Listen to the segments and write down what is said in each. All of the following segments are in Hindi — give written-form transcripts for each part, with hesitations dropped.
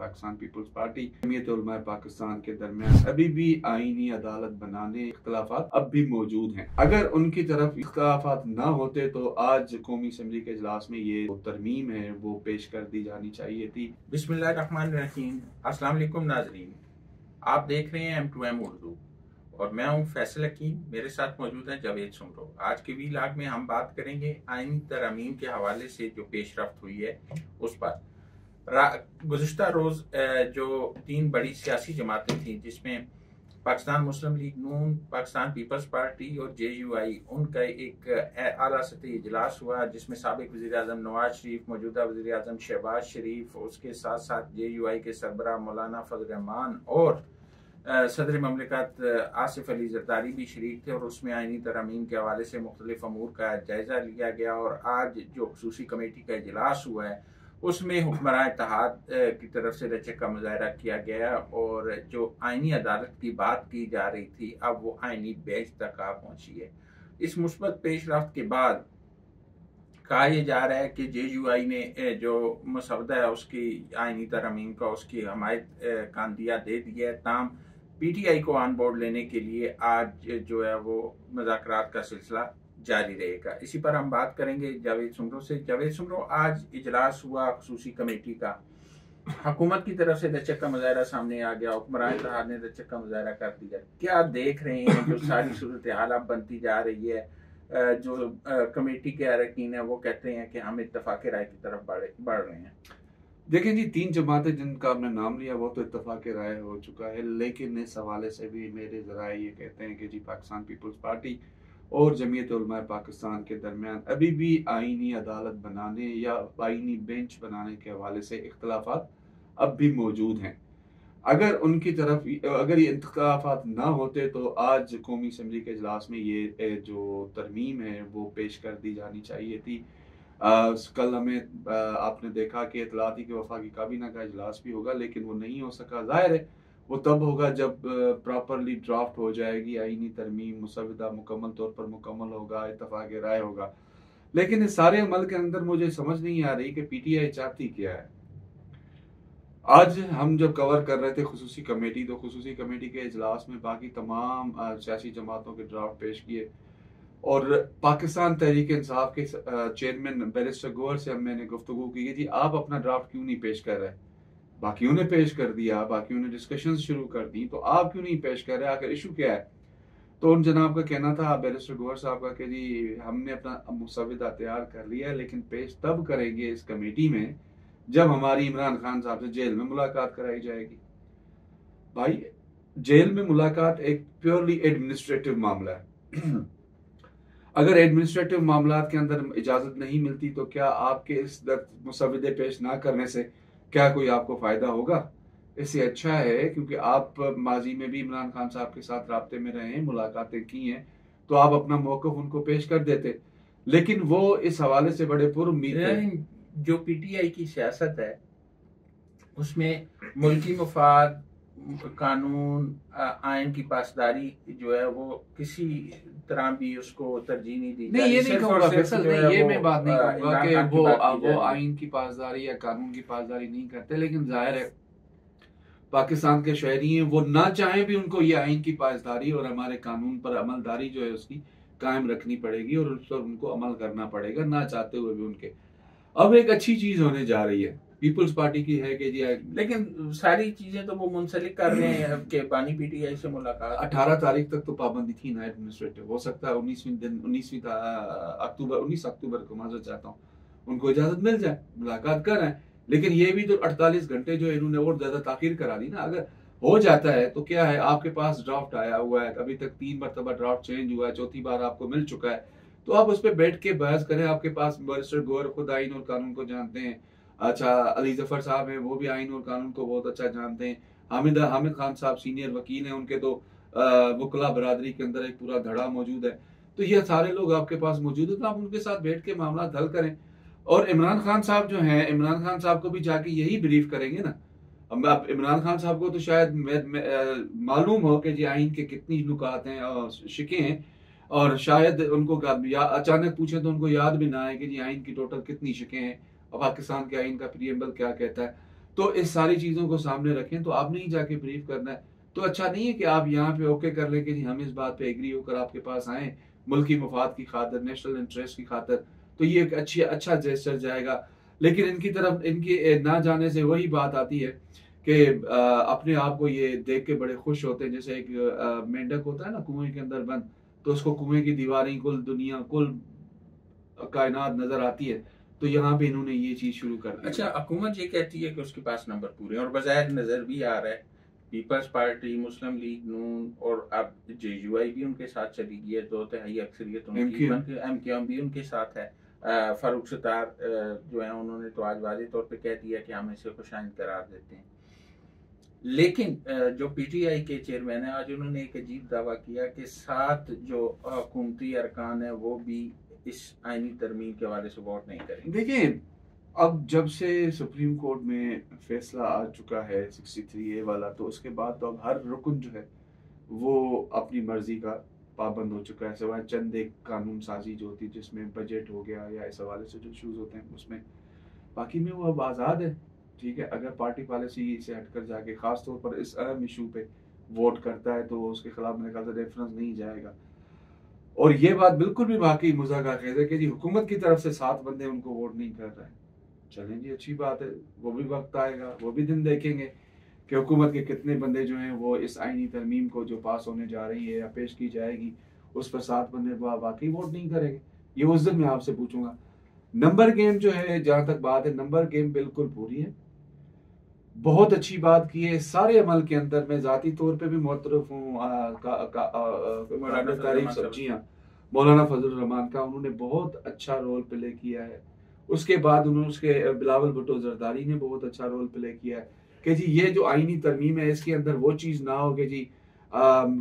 पाकिस्तान पीपल्स पार्टी जमीयत उलमा पाकिस्तान के दरमियान अभी भी आईनी अदालत बनाने इख्तलाफात अब भी मौजूद हैं। अगर उनकी तरफ इख्तलाफात ना होते तो आज कौमी असम्बली के इजलास में ये तरमीम है वो पेश कर दी जानी चाहिए थी। बिस्मिल्लाहिर्रहमानिर्रहीम। अस्सलाम वालेकुम नाज़रीन, आप देख रहे हैं M2M उर्दू और मैं हूं फैसल हकीम। मेरे साथ मौजूद है जावेद सुमरो। आज के वीलॉग में हम बात करेंगे आईनी तरमीम के हवाले से जो पेशरफ्त हुई है उस पर। गुज़िश्ता रोज़ जो 3 बड़ी सियासी जमातें थी जिसमें पाकिस्तान मुस्लिम लीग नून, पाकिस्तान पीपल्स पार्टी और JUI, उनका एक आला सतही इजलास हुआ जिसमें साबिक वज़ीर आज़म नवाज शरीफ, मौजूदा वज़ीर आज़म शहबाज शरीफ, उसके साथ साथ JUI के सरबराह मौलाना फजल रहमान और सदर ममलिकत आसिफ अली जरदारी भी शरीक थे। और उसमें आईनी तरमीम के हवाले से मुख्तलिफ अमूर का जायज़ा लिया गया। और आज जो खुसूसी कमेटी का इजलास हुआ है उसमें हुक्मरान इत्तेहाद की तरफ से रचक का मुजाहरा किया गया और जो आईनी अदालत की बात की जा रही थी अब वो आईनी बेंच तक आ पहुंची है। इस मुस्बत पेशरफ्त के बाद कहा यह जा रहा है कि JUI ने जो मसवदा है उसकी आईनी तरमीम का उसकी हमायत का अंदिया दे दिया है। ताम PTI को ऑन बोर्ड लेने के लिए आज जो है वो मुज़ाकरात का सिलसिला जारी रहेगा। इसी पर हम बात करेंगे जावेद सुमरो से। जावेद सुमरो, आज इजलास हुआ खुसूसी कमेटी का, हुकूमत की तरफ से रचक का मुजाहरा सामने आ गया, हुक्मरान इत्तेहाद ने रचक का मुजाहरा कर दिया। क्या देख रहे हैं जो सारी सूरत हाल अब बनती जा रही है? जो कमेटी के अरकान है वो कहते हैं कि हम इत्तफाक राय की तरफ बढ़ रहे हैं। देखिए जी, 3 जमातें जिनका आपने नाम लिया वो तो इत्तफाक राय हो चुका है, लेकिन इस हवाले से भी मेरे ज़राए ये कहते हैं कि जी पाकिस्तान पीपल्स पार्टी और जमीयत उलमा पाकिस्तान के दरमियान अभी भी आईनी अदालत बनाने या आईनी बेंच बनाने के हवाले से इख्तलाफात अब भी मौजूद हैं। अगर उनकी तरफ ये इख्तलाफात ना होते तो आज कौमी असम्बली के इजलास में ये जो तरमीम है वो पेश कर दी जानी चाहिए थी। कल हमें आपने देखा कि इतलाती के वफाकी काबीना का इजलास भी होगा, लेकिन वो नहीं हो सका। जाहिर है वो तब होगा जब प्रॉपरली ड्राफ्ट हो जाएगी आईनी तरमीम, मुसवदा मुकम्मल तौर पर मुकम्मल होगा, इत्तफाक राय होगा। लेकिन इस सारे अमल के अंदर मुझे समझ नहीं आ रही कि PTI चाहती क्या है। आज हम जब कवर कर रहे थे खुसूसी कमेटी, तो खुसूसी कमेटी के इजलास में बाकी तमाम सियासी जमातों के ड्राफ्ट पेश किए और पाकिस्तान तहरीक इंसाफ के चेयरमैन बैरिस्टर गौहर से मैंने गुफ्तगू की कि जी आप अपना ड्राफ्ट क्यों नहीं पेश कर रहे? बाकियों ने पेश कर दिया, बाकियों ने डिस्कशन शुरू कर दी, तो आप क्यों नहीं पेश कर रहे? आखिर इशू क्या है? तो उन जनाब का कहना था, बैरिस्टर गौहर साहब का, कि जी हमने अपना मुसवदा तैयार कर लिया है, लेकिन पेश तब करेंगे इस कमेटी में जब हमारी इमरान खान साहब से जेल में मुलाकात कराई जाएगी। भाई, जेल में मुलाकात एक प्योरली एडमिनिस्ट्रेटिव मामला है। अगर एडमिनिस्ट्रेटिव मामलात के अंदर इजाजत नहीं मिलती तो क्या आपके इस मुसवदे पेश ना करने से क्या कोई आपको फायदा होगा? इससे अच्छा है, क्योंकि आप माजी में भी इमरान खान साहब के साथ राब्ते में रहे हैं, मुलाकातें की हैं, तो आप अपना मौक़िफ़ उनको पेश कर देते। लेकिन वो इस हवाले से बड़े पुरुम्मीद हैं। जो PTI की सियासत है उसमें मुल्की मुफाद, कानून, आयन की पासदारी जो है वो किसी तरह भी उसको तरजीह नहीं दी। नहीं, ये नहीं कहूँगा फैसल, नहीं, ये मैं बात नहीं कहूँगा कि वो आयन की पासदारी या कानून की पासदारी नहीं करते, लेकिन जाहिर है पाकिस्तान के शहरी हैं, वो ना चाहें भी उनको ये आयन की पासदारी और हमारे कानून पर अमलदारी जो है उसकी कायम रखनी पड़ेगी और उस पर उनको अमल करना पड़ेगा, ना चाहते हुए भी उनके। अब एक अच्छी चीज होने जा रही है पीपल्स पार्टी की है कि जी, लेकिन सारी चीजें तो वो मुंसलिक कर रहे हैं कि बानी PTI से मुलाकात 18 तारीख तक तो पाबंदी थी ना एडमिनिस्ट्रेटिव। हो सकता है 19 अक्टूबर को, माजूद चाहता हूँ, उनको इजाजत मिल जाए, मुलाकात कर रहे हैं। लेकिन ये भी तो 48 घंटे जो इन्होंने और ज्यादा ताखीर करा दी ना। अगर हो जाता है तो क्या है, आपके पास ड्राफ्ट आया हुआ है, अभी तक 3 मरतबा ड्राफ्ट चेंज हुआ है, चौथी बार आपको मिल चुका है, तो आप उस पर बैठ के बहस करें। आपके पास बैरिस्टर गौहर खुद आइन और कानून को जानते हैं। अच्छा, अली जफर साहब हैं, वो भी आइन और कानून को बहुत अच्छा जानते हैं। हामिद खान साहब सीनियर वकील हैं, उनके तो वकला बरादरी के अंदर एक पूरा धड़ा मौजूद है। तो ये सारे लोग आपके पास मौजूद है, तो आप उनके साथ बैठ के मामला हल करें। और इमरान खान साहब जो हैं, इमरान खान साहब को भी जाके यही ब्रीफ करेंगे ना। अब इमरान खान साहब को तो शायद मालूम हो कि जी आइन के कितनी नुकात हैं और शिकें हैं, और शायद उनको अचानक पूछे तो उनको याद भी ना आए कि जी आइन की टोटल कितनी शिकें हैं और पाकिस्तान के आइन का प्रीएम्बल क्या कहता है। तो इस सारी चीज़ों को सामने रखें। तो आपने ही जाके ब्रीफ करना है। तो अच्छा नहीं है कि आप यहाँ पे ओके कर लें कि जी हम इस बात पे एग्री होकर आपके पास आए मुल्की मफाद की खातिर, नेशनल इंटरेस्ट की खातिर, तो ये एक अच्छा जेस्चर जाएगा। लेकिन इनकी तरफ इनके ना जाने से वही बात आती है कि अपने आप को ये देख के बड़े खुश होते हैं। जैसे एक मेंढक होता है ना कुएं के अंदर बंद, तो उसको कुएं की दीवारें, कुल दुनिया, कुल कायनात नजर आती है। तो यहाँ पे इन्होंने ये चीज शुरू कर दी। अच्छा, हुकूमत ये कहती है कि उसके पास नंबर पूरे हैं और बज़ाहिर नजर भी आ रहा है पीपल्स पार्टी, मुस्लिम लीग नून और अब JUI भी उनके साथ चली गई है, 2/3 अक्सरियत उनकी, MQM भी उनके साथ है। फारूक सत्तार जो है उन्होंने तो आज वाज़ेह तौर पे कह दिया कि हम इसे खुशाइंद करार देते हैं। लेकिन जो PTI के चेयरमैन है, आज उन्होंने एक अजीब दावा किया कि 7 जो हुकूमती अरकान है वो भी इस आईनी तरमीम के हवाले से वोट नहीं करेंगे। देखिए, अब जब से सुप्रीम कोर्ट में फैसला आ चुका है 63A वाला, तो उसके बाद तो अब हर रुकन जो है वो अपनी मर्जी का पाबंद हो चुका है, सिवाय चंद एक कानून साजी जो होती है जिसमें बजट हो गया या इस हवाले से जो इशूज होते हैं उसमें, बाकी में वो अब आज़ाद है। ठीक है, अगर पार्टी पॉलिसी से हटकर जाके खास तौर पर इस अहम इशू पे वोट करता है तो उसके खिलाफ मेरे ख्याल से रेफरेंस नहीं जाएगा। और ये बात बिल्कुल भी वाकई मुज़ाका खेज है कि जी हुकूमत की तरफ से 7 बंदे उनको वोट नहीं कर रहे हैं। चलें जी, अच्छी बात है, वो भी वक्त आएगा, वो भी दिन देखेंगे कि हुकूमत के कितने बंदे जो हैं वो इस आईनी तरमीम को जो पास होने जा रही है या पेश की जाएगी उस पर 7 बंदे वाकई वोट नहीं करेंगे। ये उस दिन मैं आपसे पूछूंगा। नंबर गेम जो है, जहां तक बात है, नंबर गेम बिल्कुल पूरी है, बहुत अच्छी बात की है। सारे अमल के अंदर मैं जाती तौर पे भी मुतरफ हूँ तारीफ सब्जियाँ मौलाना फजल रहमान का, उन्होंने बहुत अच्छा रोल प्ले किया है। उसके बाद उन्होंने उसके बिलावल भुट्टो जरदारी ने बहुत अच्छा रोल प्ले किया है कि जी ये जो आईनी तरमीम है इसके अंदर वो चीज़ ना हो कि जी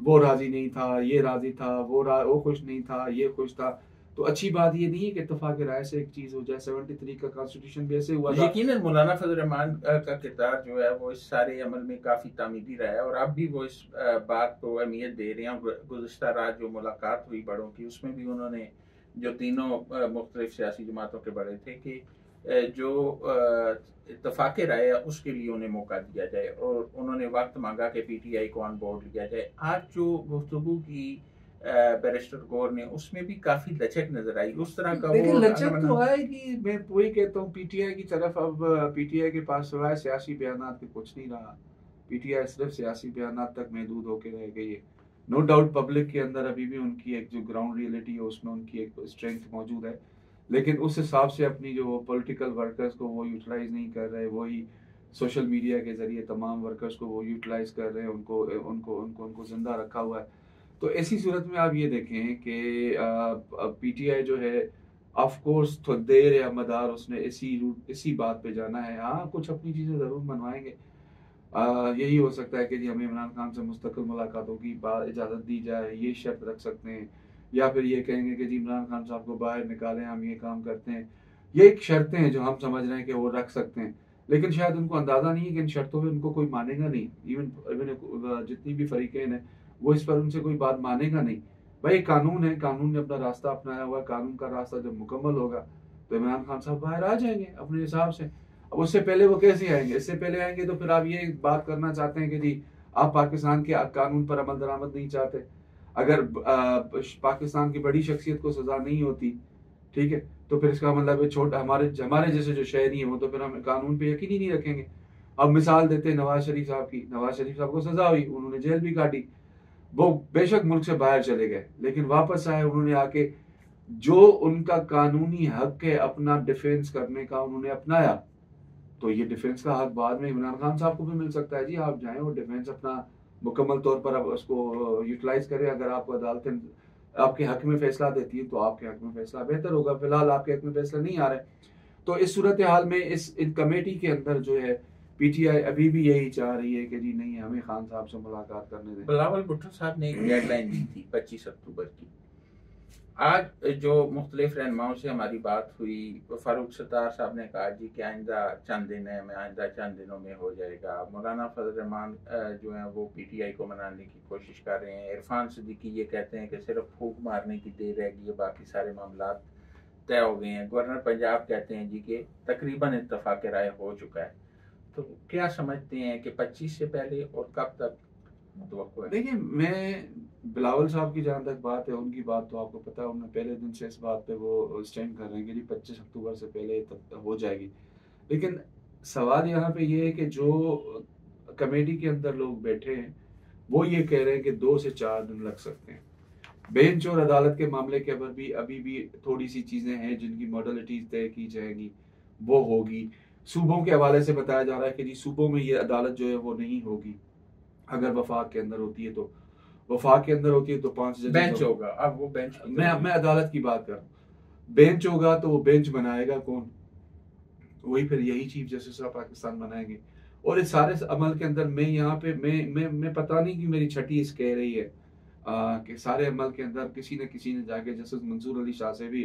वो राजी नहीं था, ये राजी था, वो खुश नहीं था, ये खुश था। तो अच्छी बात ये नहीं है कि इत्तेफाक राय से एक चीज हो जाए। 73 का कॉन्स्टिट्यूशन भी ऐसे हुआ था। यकीनन मौलाना फजल रहमान का किरदार जो है वो इस सारे अमल में काफी तामीदी रहा है और अब भी वो इस बात को अहमियत दे रहे हैं। गुज़िश्ता रात जो मुलाकात हुई बड़ों की, उसमें भी उन्होंने जो तीनों मुख्तलिफ सियासी जमातों के बड़े थे कि जो इत्तफाक राय है उसके लिए उन्हें मौका दिया जाए और उन्होंने वक्त मांगा कि PTI को ऑन बोर्ड लिया जाए। आज जो गुफ्तगू की बैरिस्टर गौर ने, उसमें भी काफी लचक नजर आई। उस तरह का देखिए, लचक तो आएगी, मैं वही कहता हूँ। PTI की तरफ अब PTI के पास सिवाय सियासी बयानात के कुछ नहीं रहा। PTI सिर्फ सियासी बयानात तक महदूद होकर रह गई है। नो डाउट पब्लिक के अंदर अभी भी उनकी एक जो ग्राउंड रियलिटी है उसमें उनकी एक स्ट्रेंथ मौजूद है, लेकिन उस हिसाब से अपनी जो पॉलिटिकल वर्कर्स को वो यूटिलाइज नहीं कर रहे। वही सोशल मीडिया के जरिए तमाम वर्कर्स को वो यूटिलाइज कर रहे हैं, उनको उनको उनको उनको जिंदा रखा हुआ है। तो ऐसी सूरत में आप ये देखें कि PTI जो है, ऑफ कोर्स तो देर या मदार उसने इसी बात पे जाना है। हाँ, कुछ अपनी चीज़ें ज़रूर मनवाएंगे। यही हो सकता है कि जी हमें इमरान खान से मुस्तकिल मुलाकातों की बात इजाज़त दी जाए, ये शर्त रख सकते हैं। या फिर ये कहेंगे कि जी इमरान खान साहब को बाहर निकालें, हम ये काम करते हैं। ये एक शर्तें हैं जो हम समझ रहे हैं कि वो रख सकते हैं, लेकिन शायद उनको अंदाज़ा नहीं है कि इन शर्तों में उनको कोई मानेगा नहीं। इवन जितनी भी फरीकें हैं वो इस पर उनसे कोई बात मानेगा नहीं। भाई कानून है, कानून ने अपना रास्ता अपनाया हुआ है, कानून का रास्ता जब मुकम्मल होगा तो इमरान खान साहब बाहर आ जाएंगे अपने हिसाब से। अब उससे पहले वो कैसे आएंगे? इससे पहले आएंगे तो फिर आप ये बात करना चाहते हैं कि जी आप पाकिस्तान के कानून पर अमल दरामद नहीं चाहते। अगर पाकिस्तान की बड़ी शख्सियत को सजा नहीं होती, ठीक है, तो फिर इसका मतलब छोटा हमारे जैसे जो शहरी हैं वो तो फिर हम कानून पे यकीन ही नहीं रखेंगे। अब मिसाल देते हैं नवाज शरीफ साहब की। नवाज शरीफ साहब को सजा हुई, उन्होंने जेल भी काटी, वो बेशक मुल्क से बाहर चले गए, लेकिन वापस आए, उन्होंने आके जो उनका कानूनी हक है अपना डिफेंस करने का उन्होंने अपनाया। तो ये डिफेंस का हक बाद में इमरान खान साहब को भी मिल सकता है। जी आप जाएं और डिफेंस अपना मुकम्मल तौर पर अब उसको यूटिलाइज करें। अगर आपको अदालतें आपके हक में फैसला देती है तो आपके हक में फैसला बेहतर होगा। फिलहाल आपके हक में फैसला नहीं आ रहा है, तो इस सूरत हाल में इन कमेटी के अंदर जो है PTI अभी भी यही चाह रही है कि जी नहीं, हमें खान साहब से मुलाकात करने दें। बिलावल भुट्टो साहब ने एक डेडलाइन दी थी 25 अक्टूबर की। आज जो मुख्तलिफ रहनुमाओं से हमारी बात हुई, फारूक सत्तार साहब ने कहा जी कि आइंदा चंद दिन है, मैं आइंदा चंद दिनों में हो जाएगा। मौलाना फजल रहमान जो है वो PTI को मनाने की कोशिश कर रहे हैं। इरफान सिद्दीकी ये कहते हैं कि सिर्फ फूक मारने की देर रहेगी है, बाकी सारे मामला तय हो गए हैं। गवर्नर पंजाब कहते हैं जी कि तकरीबन इत्तफाक राय हो चुका है। तो क्या समझते हैं कि 25 से पहले और कब तक मुतवक्को है? देखिए, मैं बिलावल साहब की जहाँ तक बात है, उनकी बात तो आपको पता है, उन्होंने पहले दिन से इस बात पे वो स्टैंड कर रहे हैं कि जी 25 अक्टूबर से पहले तब हो जाएगी। लेकिन सवाल यहाँ पे ये है कि जो कमेटी के अंदर लोग बैठे हैं, वो ये कह रहे हैं कि 2 से 4 दिन लग सकते हैं। बेंच और अदालत के मामले के ऊपर भी अभी भी थोड़ी सी चीज़ें हैं जिनकी मॉडलिटीज तय की जाएगी, वो होगी। सूबों के हवाले से बताया जा रहा है कि जी सूबों में ये अदालत जो है वो नहीं होगी। अगर वफाक के अंदर होती है तो, वफाक के अंदर होती है तो 5 जजेस बेंच होगा। अब वो बेंच मैं अदालत की बात कर रहा हूँ। बेंच होगा तो वो बेंच बनाएगा कौन? वही फिर यही चीफ जस्टिस ऑफ पाकिस्तान बनाएंगे। और इस सारे अमल के अंदर मैं यहाँ पे मैं पता नहीं कि मेरी छठी इस कह रही है कि सारे अमल के अंदर किसी न किसी ने जाके जस्टिस मंसूर अली शाह से भी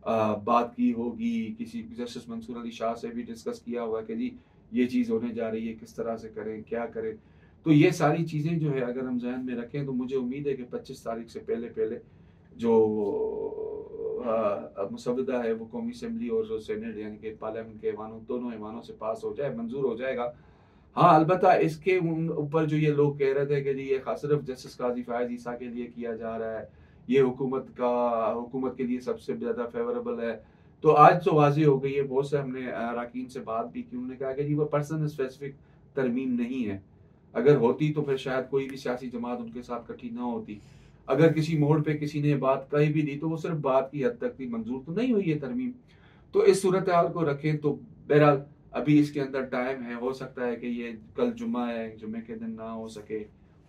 बात की होगी, किसी जस्टिस मंसूर अली शाह से भी डिस्कस किया होगा कि जी ये चीज़ होने जा रही है, किस तरह से करें, क्या करें। तो ये सारी चीज़ें जो है अगर हम जहन में रखें तो मुझे उम्मीद है कि 25 तारीख से पहले पहले जो मुसवदा है वो कौमी असम्बली और जो सेनेट यानी कि पार्लियामेंट के ऐवानों, दोनों ऐवानों से पास हो जाए, मंजूर हो जाएगा। हाँ, अलबत्ता इसके ऊपर जो ये लोग कह रहे थे कि जी ये सिर्फ जस्टिस काजी फायज ईसा के लिए किया जा रहा है, ये हुकूमत के लिए सबसे ज़्यादा फेवरेबल है, तो आज तो वाजी हो गई है। बहुत से हमने अरकान से बात भी की, उन्होंने कहा कि जी वो पर्सन स्पेसिफिक तरमीम नहीं है। अगर होती तो फिर शायद कोई भी सियासी जमात उनके साथ इकट्ठी ना होती। अगर किसी मोड़ पे किसी ने बात कही भी दी तो वो सिर्फ बात की हद तक थी, मंजूर तो नहीं हुई है तरमीम। तो इस सूरत हाल को रखें तो बहरहाल अभी इसके अंदर टाइम है। हो सकता है कि ये कल जुम्मा है, जुम्मे के दिन ना हो सके,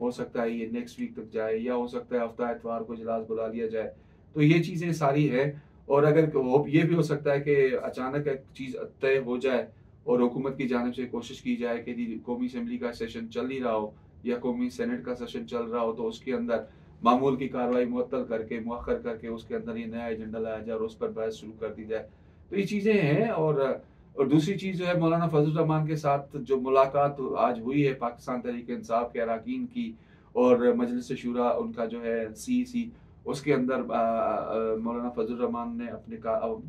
हो सकता है ये नेक्स्ट वीक तक जाए, या हो सकता है हफ्ता इतवार को इजलास बुला लिया जाए। तो ये चीज़ें सारी है। और अगर ये भी हो सकता है कि अचानक एक चीज़ तय हो जाए और हुकूमत की जानिब से कोशिश की जाए कि जी कौमी असम्बली का सेशन चल ही रहा हो या कौमी सेनेट का सेशन चल रहा हो तो उसके अंदर मामूल की कार्रवाई मुअत्तल करके, मुअख्खर करके उसके अंदर ये नया एजेंडा लाया जाए और उस पर बहस शुरू कर दी जाए। तो ये चीज़ें हैं। और दूसरी चीज़ जो है, मौलाना फजल रहमान के साथ जो मुलाकात आज हुई है पाकिस्तान तहरीक इंसाफ के अरकान की और मजलिस शूरा उनका जो है CEC, उसके अंदर मौलाना फजल रहमान ने अपने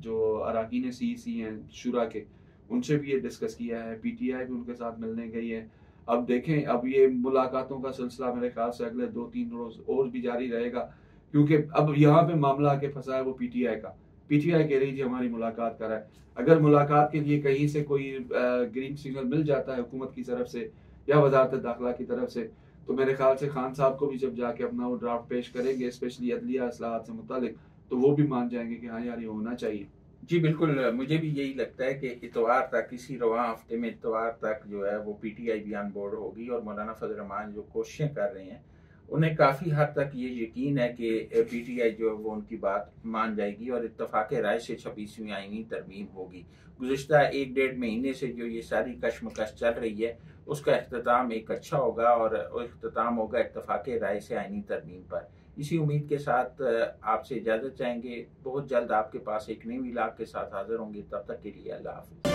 जो अरकान CEC हैं शूरा के, उनसे भी ये डिस्कस किया है। PTI भी उनके साथ मिलने गई है। अब देखें, अब ये मुलाकातों का सिलसिला मेरे ख्याल से अगले 2-3 रोज और भी जारी रहेगा, क्योंकि अब यहाँ पे मामला आके फंसा है वो PTI का। PTI कह रही थी हमारी मुलाकात कराए। अगर मुलाकात के लिए कहीं से कोई ग्रीन सिग्नल मिल जाता है हुकूमत की तरफ से या वजारत दाखिला की तरफ से, तो मेरे ख्याल से खान साहब को भी जब जाके अपना वो ड्राफ्ट पेश करेंगे, स्पेशली अदलिया इस्लाहात से मुतालिक, तो वो भी मान जाएंगे कि हाँ यार ये होना चाहिए। जी बिल्कुल, मुझे भी यही लगता है कि इतवार तक, इसी रवां हफ्ते में इतवार तक जो है वो PTI भी ऑन बोर्ड होगी और मौलाना फजल रहमान जो कोशिशें कर रहे हैं उन्हें काफ़ी हद तक ये यकीन है कि PTI जो है वो उनकी बात मान जाएगी और इत्तफाक राय से 26वीं आईनी तरमीम होगी। गुज़िश्ता 1-1.5 महीने से जो ये सारी कशमकश चल रही है उसका अख्ताम एक अच्छा होगा और अख्ताम होगा इत्तफाक राय से आईनी तरमीम पर। इसी उम्मीद के साथ आपसे इजाज़त चाहेंगे। बहुत जल्द आपके पास एक नई व्लॉग के साथ हाजिर होंगे। तब तक के लिए अल्लाह हाफ़िज़।